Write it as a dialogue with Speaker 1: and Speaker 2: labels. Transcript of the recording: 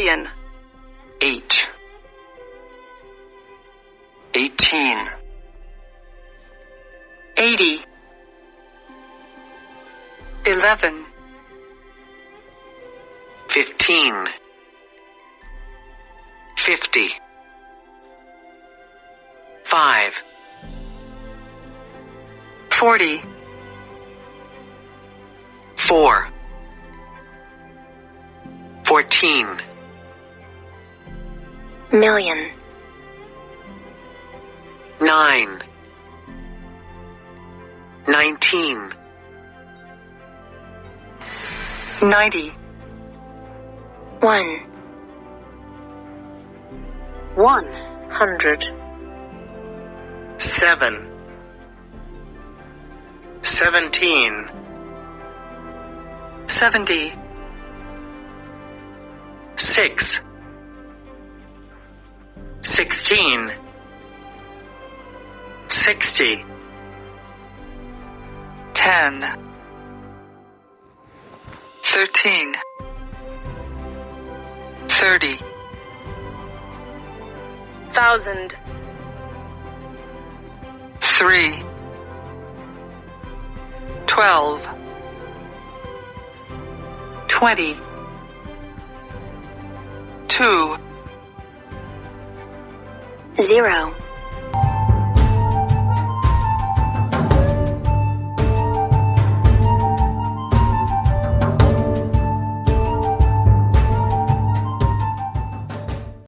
Speaker 1: million.
Speaker 2: 8, 18,
Speaker 1: 80, 11,
Speaker 2: 15, 50, 5,
Speaker 1: 40,
Speaker 2: 4, 14,
Speaker 3: million,
Speaker 2: 9, 19,
Speaker 1: 90,
Speaker 3: 1,
Speaker 1: 100,
Speaker 2: 7, 17,
Speaker 1: 70,
Speaker 2: 6, 16, 60,
Speaker 1: 10, 13, 30, 1,000, 3, 12, 20, 2,
Speaker 3: 0.